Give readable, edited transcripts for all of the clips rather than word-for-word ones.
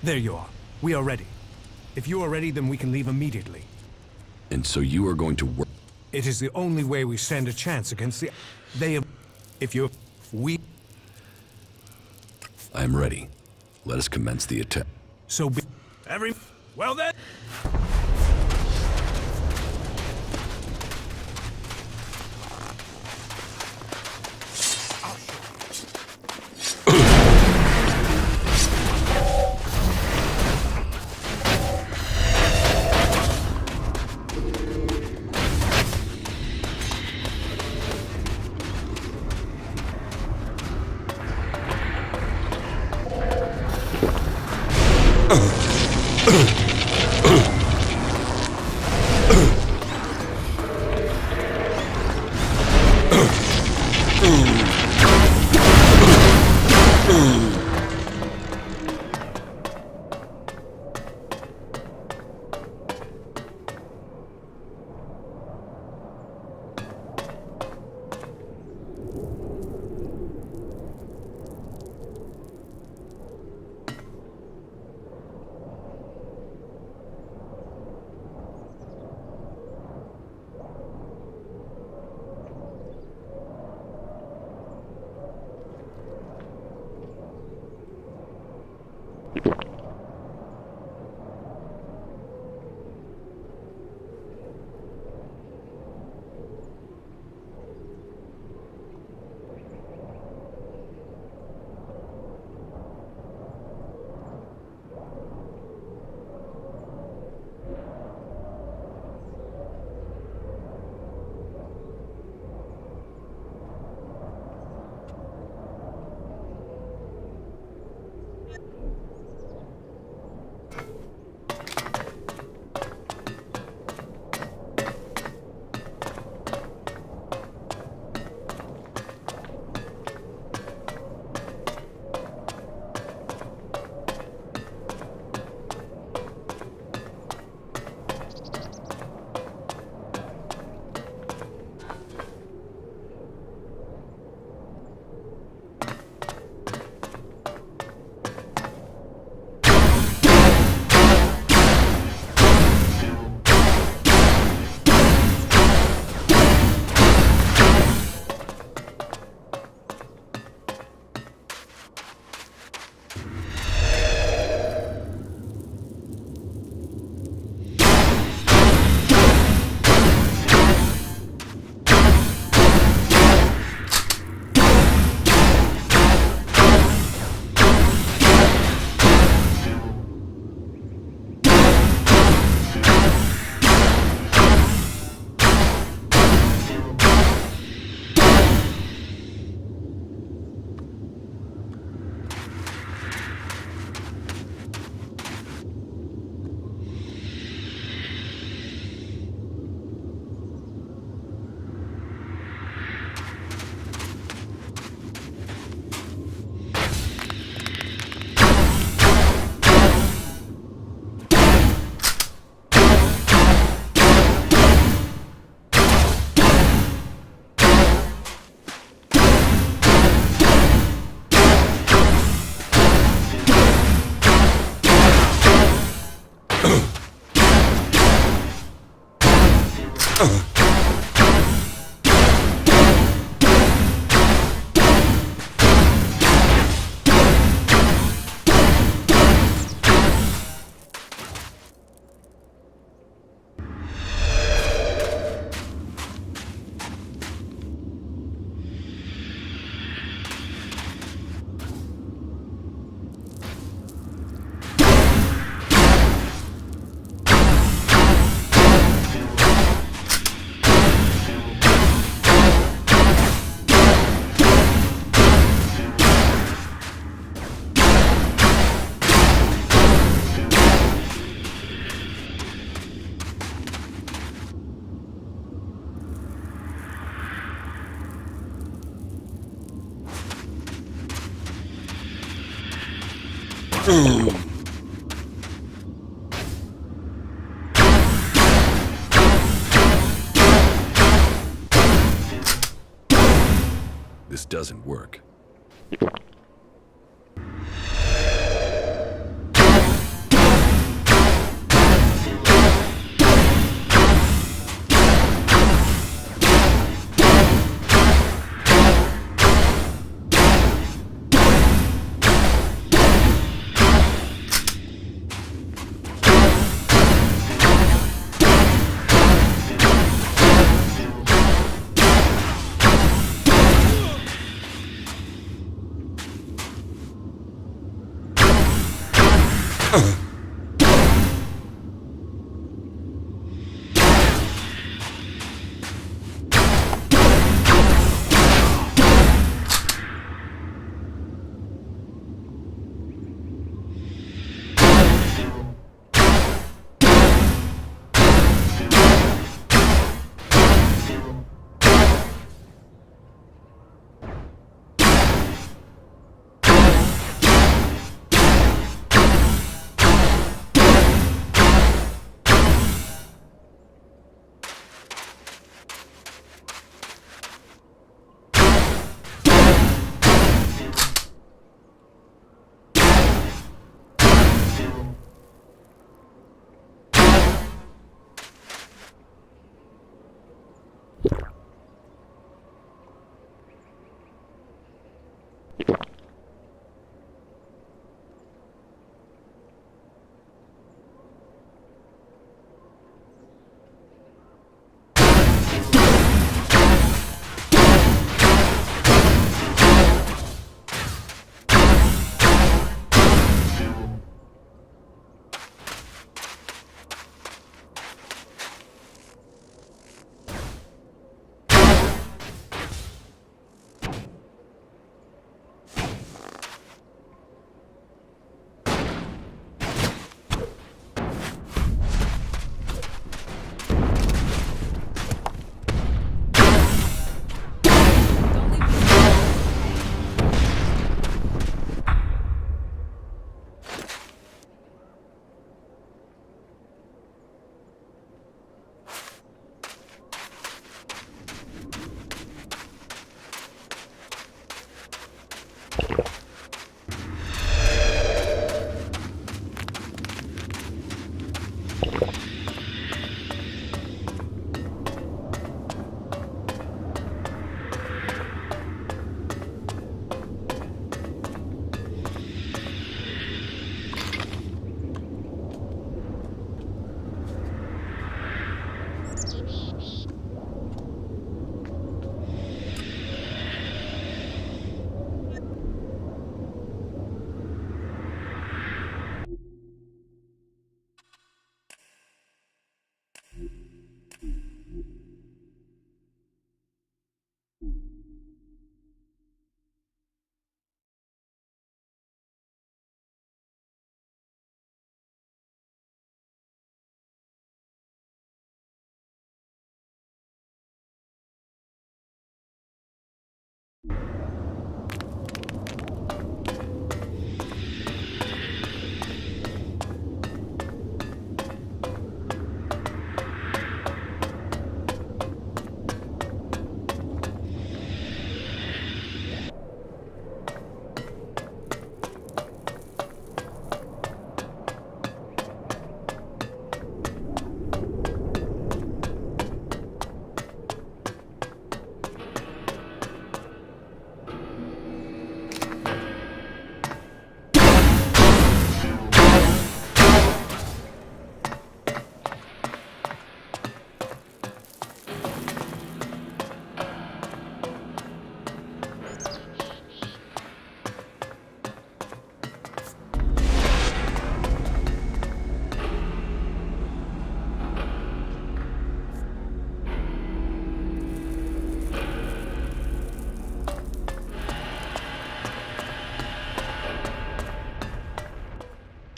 There you are. We are ready. If you are ready, then we can leave immediately. And so you are going to work... It is the only way we stand a chance against the... They... If you... We... I am ready. Let us commence the attack. So be... Well then... This doesn't work.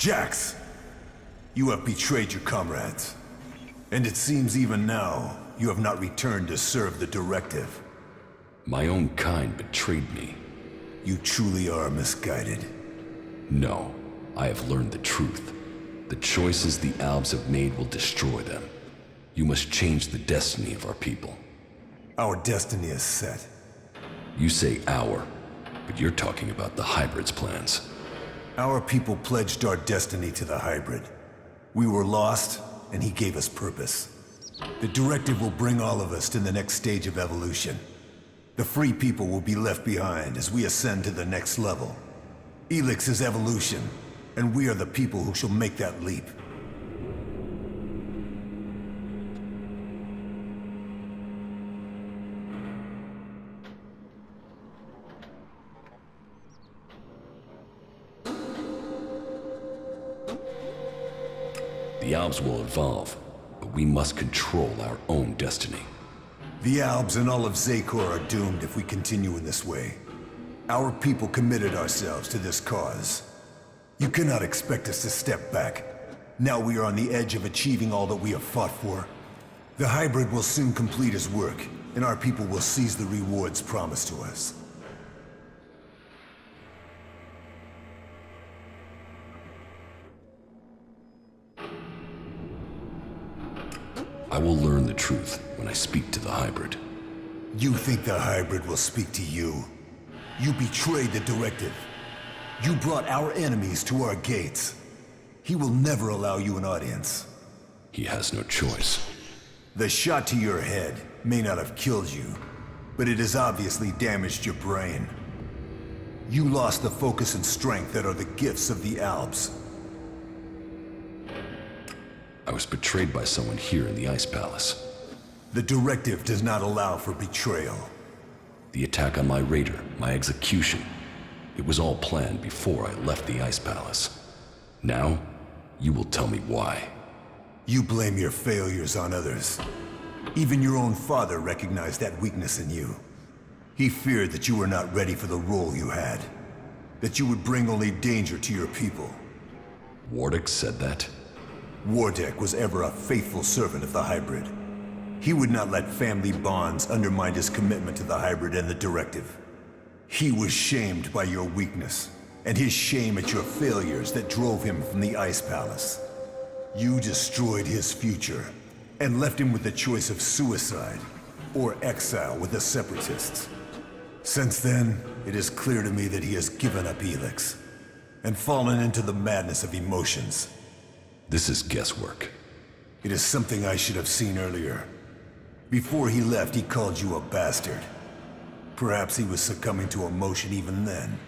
Jax, you have betrayed your comrades. And it seems even now, you have not returned to serve the directive. My own kind betrayed me. You truly are misguided. No, I have learned the truth. The choices the Albs have made will destroy them. You must change the destiny of our people. Our destiny is set. You say our, but you're talking about the Hybrid's plans. Our people pledged our destiny to the Hybrid. We were lost, and he gave us purpose. The directive will bring all of us to the next stage of evolution. The free people will be left behind as we ascend to the next level. Elex is evolution, and we are the people who shall make that leap. The Albs will evolve, but we must control our own destiny. The Albs and all of Zakor are doomed if we continue in this way. Our people committed ourselves to this cause. You cannot expect us to step back. Now we are on the edge of achieving all that we have fought for. The hybrid will soon complete his work, and our people will seize the rewards promised to us. I will learn the truth when I speak to the hybrid. You think the hybrid will speak to you? You betrayed the directive. You brought our enemies to our gates. He will never allow you an audience. He has no choice. The shot to your head may not have killed you, but it has obviously damaged your brain. You lost the focus and strength that are the gifts of the Albs. I was betrayed by someone here in the Ice Palace. The directive does not allow for betrayal. The attack on my raider, my execution, it was all planned before I left the Ice Palace. Now, you will tell me why. You blame your failures on others. Even your own father recognized that weakness in you. He feared that you were not ready for the role you had. That you would bring only danger to your people. Wardick said that? Wardick was ever a faithful servant of the hybrid. He would not let family bonds undermine his commitment to the hybrid and the directive. He was shamed by your weakness, and his shame at your failures that drove him from the Ice Palace. You destroyed his future, and left him with the choice of suicide, or exile with the Separatists. Since then, it is clear to me that he has given up Elex, and fallen into the madness of emotions. This is guesswork. It is something I should have seen earlier. Before he left, he called you a bastard. Perhaps he was succumbing to emotion even then.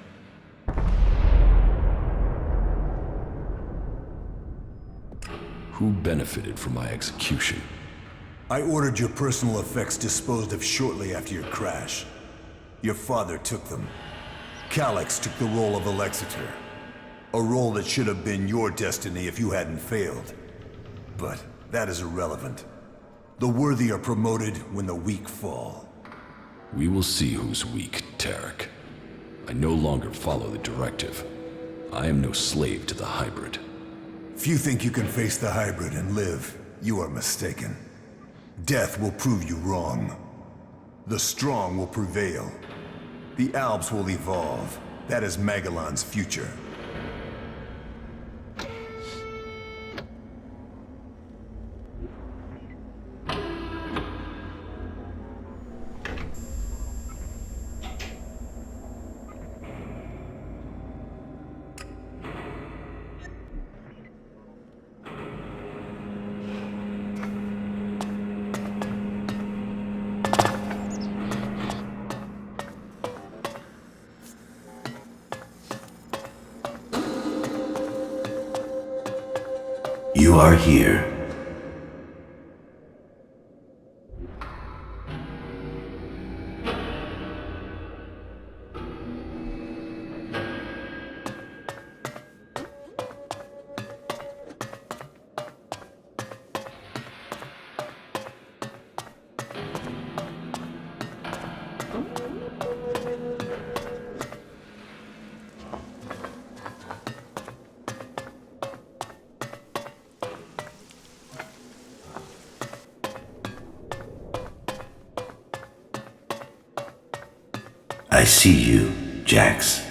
Who benefited from my execution? I ordered your personal effects disposed of shortly after your crash. Your father took them. Calyx took the role of Alexitor. A role that should have been your destiny if you hadn't failed. But that is irrelevant. The worthy are promoted when the weak fall. We will see who's weak, Tarek. I no longer follow the directive. I am no slave to the hybrid. If you think you can face the hybrid and live, you are mistaken. Death will prove you wrong. The strong will prevail. The Albs will evolve. That is Magellan's future. You are here. I see you, Jax.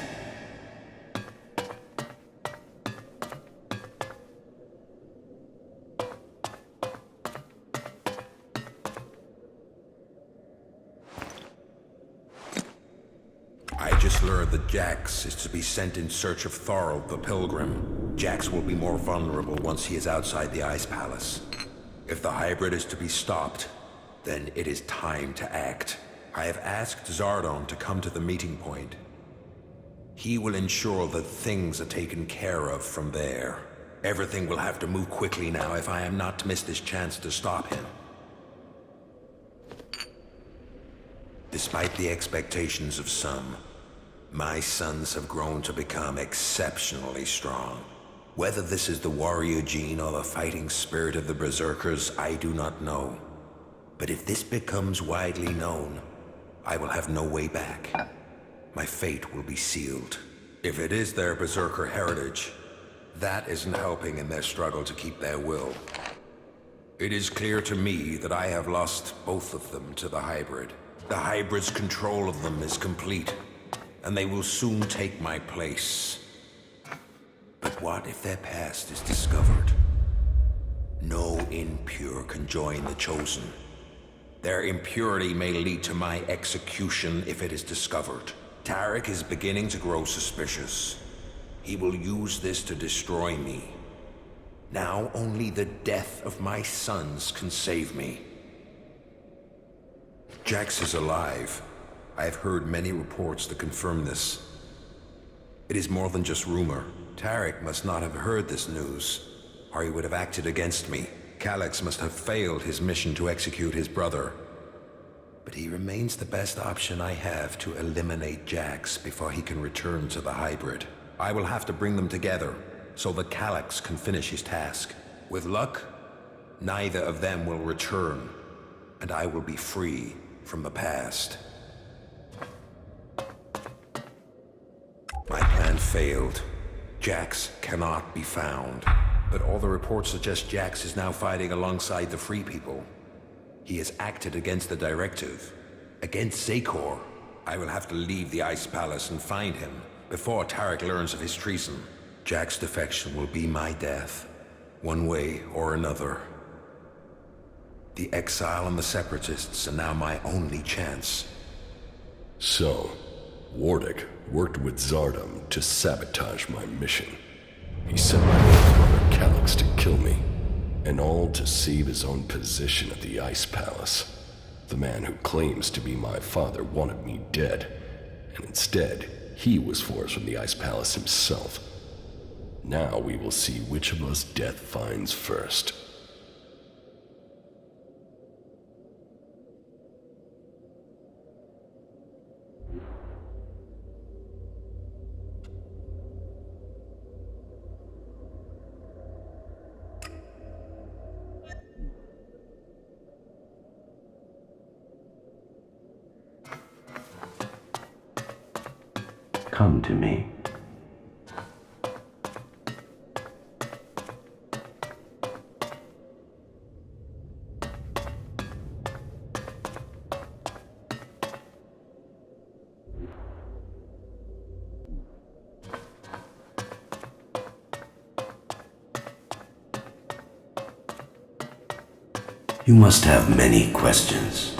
I just learned that Jax is to be sent in search of Thorold the Pilgrim. Jax will be more vulnerable once he is outside the Ice Palace. If the hybrid is to be stopped, then it is time to act. I have asked Zardon to come to the meeting point. He will ensure that things are taken care of from there. Everything will have to move quickly now if I am not to miss this chance to stop him. Despite the expectations of some, my sons have grown to become exceptionally strong. Whether this is the warrior gene or the fighting spirit of the Berserkers, I do not know. But if this becomes widely known, I will have no way back. My fate will be sealed. If it is their Berserker heritage, that isn't helping in their struggle to keep their will. It is clear to me that I have lost both of them to the hybrid. The hybrid's control of them is complete, and they will soon take my place. But what if their past is discovered? No impure can join the Chosen. Their impurity may lead to my execution if it is discovered. Tarek is beginning to grow suspicious. He will use this to destroy me. Now only the death of my sons can save me. Jax is alive. I have heard many reports that confirm this. It is more than just rumor. Tarek must not have heard this news, or he would have acted against me. Calyx must have failed his mission to execute his brother. But he remains the best option I have to eliminate Jax before he can return to the hybrid. I will have to bring them together, so that Calyx can finish his task. With luck, neither of them will return, and I will be free from the past. My plan failed. Jax cannot be found. But all the reports suggest Jax is now fighting alongside the Free People. He has acted against the directive, against Zakor. I will have to leave the Ice Palace and find him before Tarek learns of his treason. Jack's defection will be my death, one way or another. The exile and the Separatists are now my only chance. So, Wardick worked with Zardom to sabotage my mission. He sent my little brother Calyx to kill me, and all to save his own position at the Ice Palace. The man who claims to be my father wanted me dead, and instead, he was forced from the Ice Palace himself. Now we will see which of us death finds first. Come to me. You must have many questions.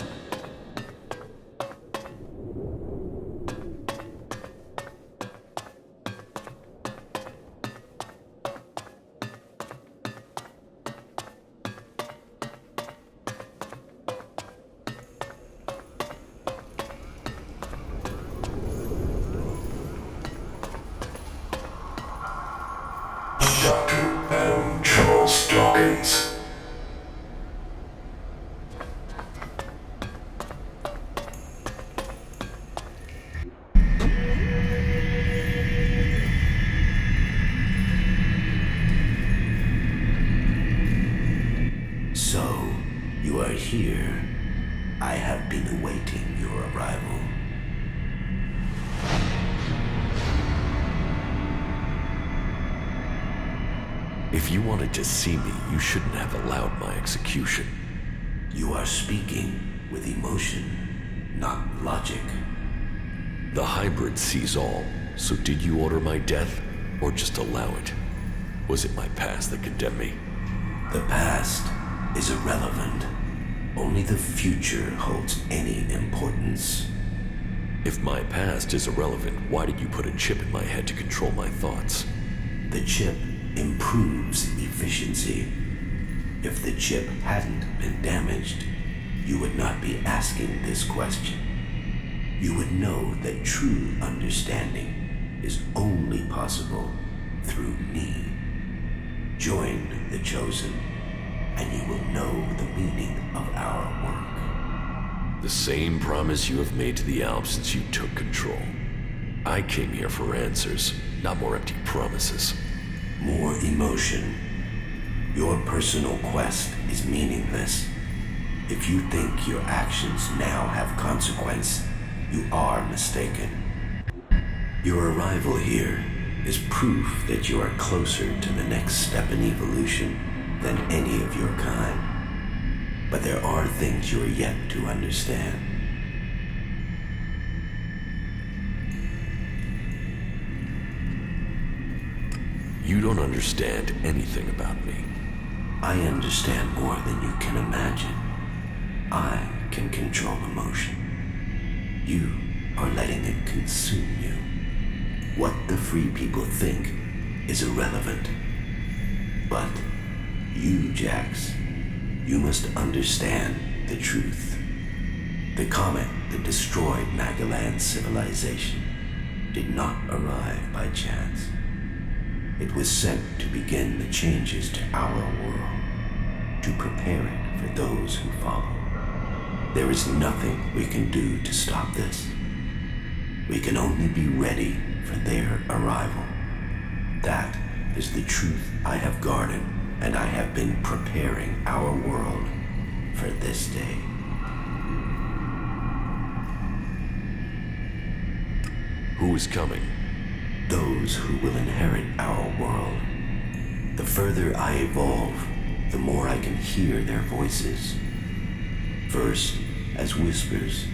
So, you are here. I have been awaiting your arrival. If you wanted to see me, you shouldn't have allowed my execution. You are speaking with emotion, not logic. The hybrid sees all, so did you order my death, or just allow it? Was it my past that condemned me? The past is irrelevant. Only the future holds any importance. If my past is irrelevant, why did you put a chip in my head to control my thoughts? The chip improves efficiency. If the chip hadn't been damaged, you would not be asking this question. You would know that true understanding is only possible through me. Join the Chosen, and you will know the meaning of our work. The same promise you have made to the Alps since you took control. I came here for answers, not more empty promises. more emotion. Your personal quest is meaningless. If you think your actions now have consequence, you are mistaken. Your arrival here is proof that you are closer to the next step in evolution than any of your kind. But there are things you are yet to understand. You don't understand anything about me. I understand more than you can imagine. I can control emotion. You are letting it consume you. What the free people think is irrelevant. But you, Jax, you must understand the truth. The comet that destroyed Magellan's civilization did not arrive by chance. It was sent to begin the changes to our world, to prepare it for those who follow. There is nothing we can do to stop this. We can only be ready for their arrival. That is the truth I have guarded, and I have been preparing our world for this day. Who is coming? Those who will inherit our world. The further I evolve, the more I can hear their voices. First as whispers,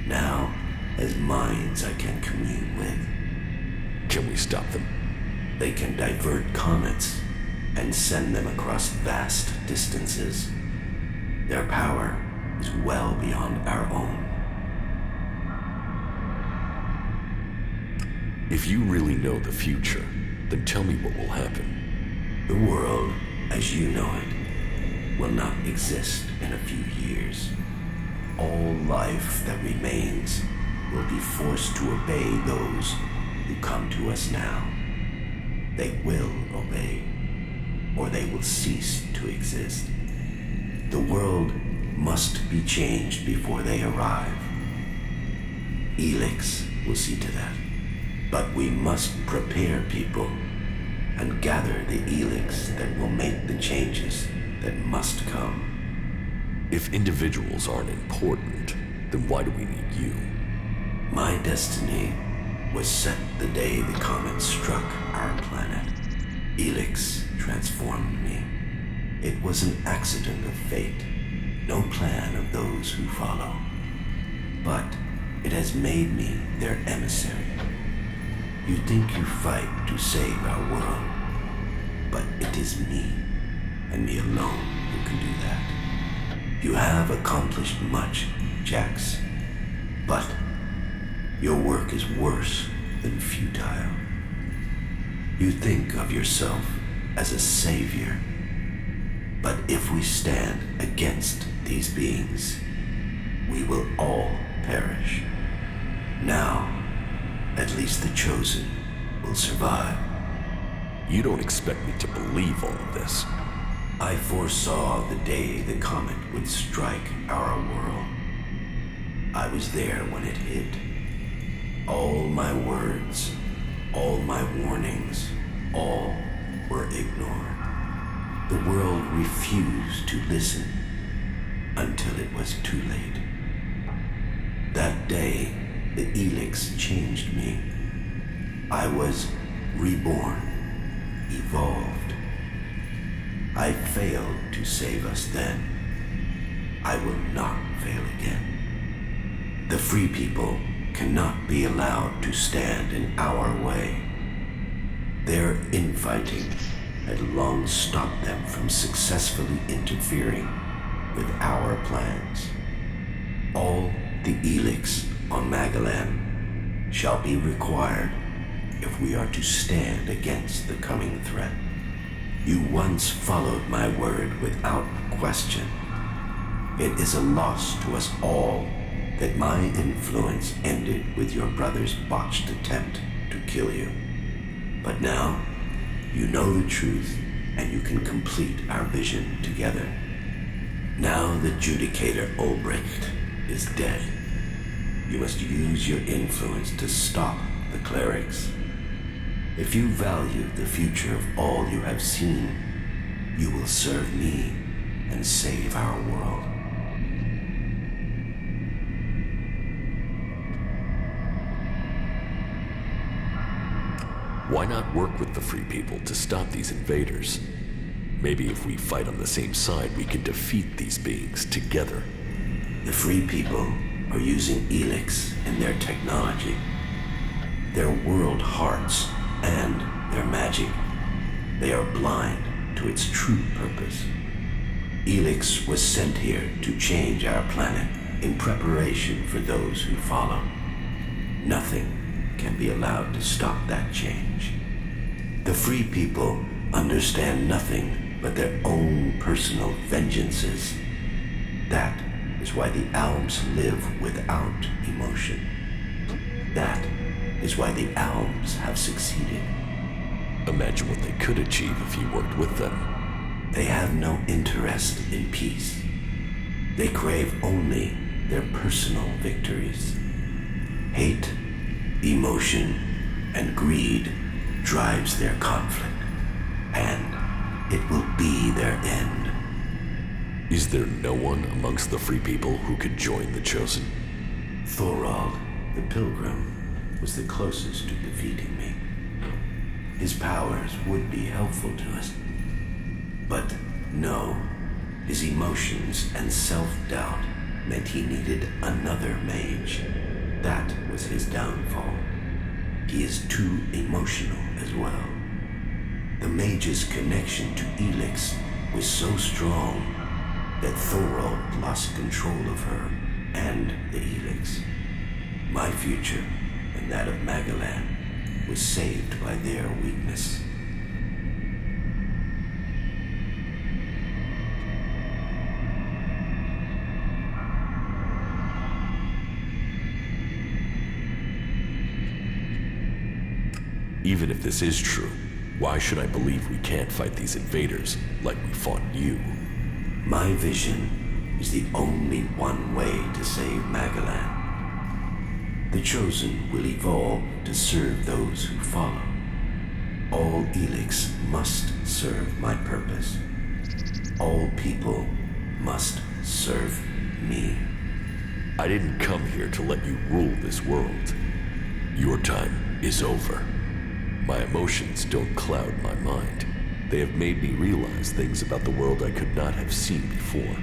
now as minds I can commune with. Can we stop them? They can divert comets and send them across vast distances. Their power is well beyond our own. If you really know the future, then tell me what will happen. The world, as you know it, will not exist in a few years. All life that remains will be forced to obey those who come to us now. They will obey, or they will cease to exist. The world must be changed before they arrive. Elex will see to that. But we must prepare people and gather the Elex that will make the changes that must come. If individuals aren't important, then why do we need you? My destiny was set the day the comet struck our planet. Elex transformed me. It was an accident of fate, no plan of those who follow. But it has made me their emissary. You think you fight to save our world, but it is me, and me alone, who can do that. You have accomplished much, Jax, but your work is worse than futile. You think of yourself as a savior, but if we stand against these beings, we will all perish. Now, at least the chosen will survive. You don't expect me to believe all of this. I foresaw the day the comet would strike our world. I was there when it hit. All my words, all my warnings, all were ignored. The world refused to listen until it was too late. That day, the Elex changed me. I was reborn, evolved. I failed to save us then. I will not fail again. The free people cannot be allowed to stand in our way. Their infighting had long stopped them from successfully interfering with our plans. All the Elex on Magellan shall be required if we are to stand against the coming threat. You once followed my word without question. It is a loss to us all that my influence ended with your brother's botched attempt to kill you. But now, you know the truth, and you can complete our vision together. Now the Judicator Ulbricht is dead. You must use your influence to stop the clerics. If you value the future of all you have seen, you will serve me and save our world. Why not work with the Free People to stop these invaders? Maybe if we fight on the same side, we can defeat these beings together. The Free People are using Elex and their technology, their world hearts, and their magic. They are blind to its true purpose. Elex was sent here to change our planet in preparation for those who follow. Nothing can be allowed to stop that change. The Free People understand nothing but their own personal vengeances. That is why the Alps live without emotion. That is why the Alps have succeeded. Imagine what they could achieve if you worked with them. They have no interest in peace. They crave only their personal victories. Hate, emotion, and greed drives their conflict, and it will be their end. Is there no one amongst the Free People who could join the Chosen? Thorald, the Pilgrim, was the closest to defeating me. His powers would be helpful to us. But no, his emotions and self-doubt meant he needed another mage. That was his downfall. He is too emotional as well. The mage's connection to Elex was so strong that Thorald lost control of her and the Elex. My future and that of Magalan was saved by their weakness. Even if this is true, why should I believe we can't fight these invaders like we fought you? My vision is the only one way to save Magalan. The Chosen will evolve to serve those who follow. All Elex must serve my purpose. All people must serve me. I didn't come here to let you rule this world. Your time is over. My emotions don't cloud my mind. They have made me realize things about the world I could not have seen before.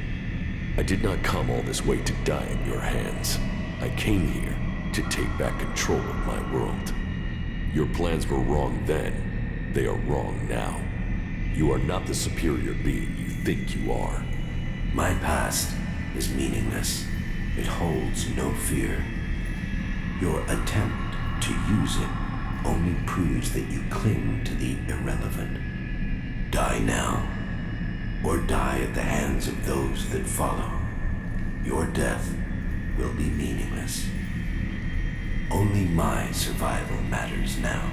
I did not come all this way to die in your hands. I came here to take back control of my world. Your plans were wrong then. They are wrong now. You are not the superior being you think you are. My past is meaningless. It holds no fear. Your attempt to use it only proves that you cling to the irrelevant. Die now, or die at the hands of those that follow. Your death will be meaningless. Only my survival matters now.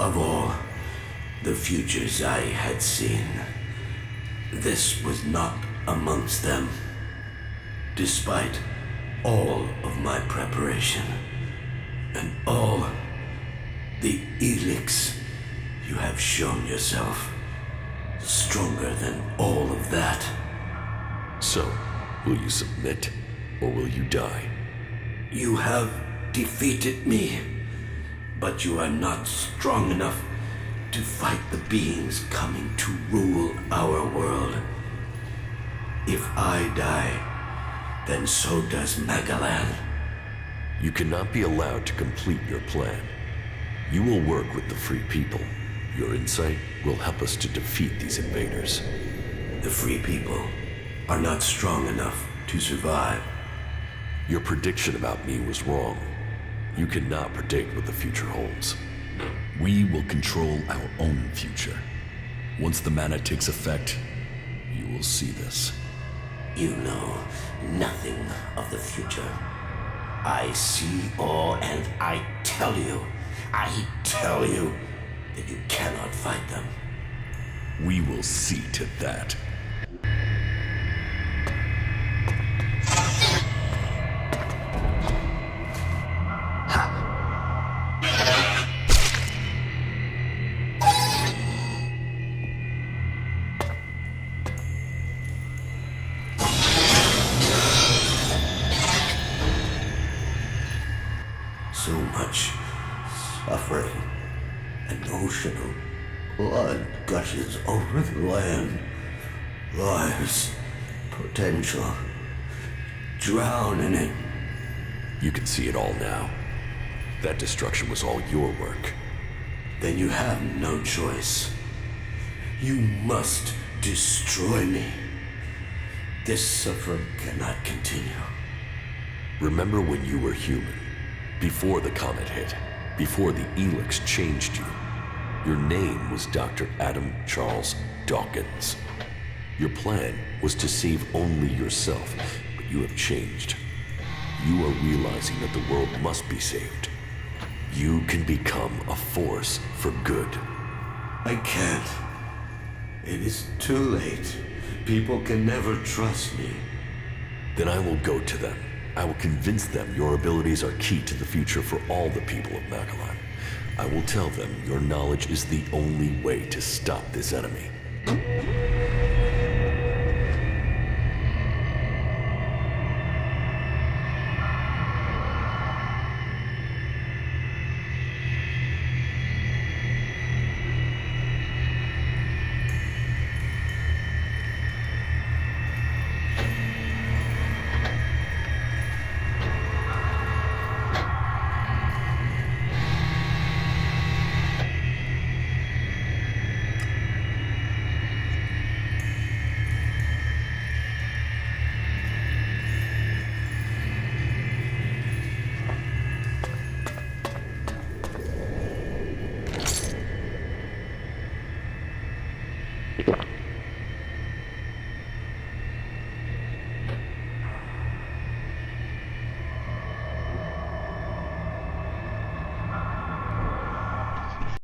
Of all the futures I had seen, this was not amongst them. Despite all of my preparation and all the Elex, you have shown yourself stronger than all of that. So, will you submit, or will you die? You have defeated me, but you are not strong enough to fight the beings coming to rule our world. If I die, then so does Magalan. You cannot be allowed to complete your plan. You will work with the free people. Your insight will help us to defeat these invaders. The free people are not strong enough to survive. Your prediction about me was wrong. You cannot predict what the future holds. We will control our own future. Once the mana takes effect, you will see this. You know nothing of the future. I see all, and I tell you that you cannot fight them. We will see to that. So much suffering. An ocean of blood gushes over the land. Lives, potential. Drown in it. You can see it all now. That destruction was all your work. Then you have no choice. You must destroy me. This suffering cannot continue. Remember when you were human? Before the comet hit, before the Elex changed you. Your name was Dr. Adam Charles Dawkins. Your plan was to save only yourself, but you have changed. You are realizing that the world must be saved. You can become a force for good. I can't. It is too late. People can never trust me. Then I will go to them. I will convince them your abilities are key to the future for all the people of Magalan. I will tell them your knowledge is the only way to stop this enemy.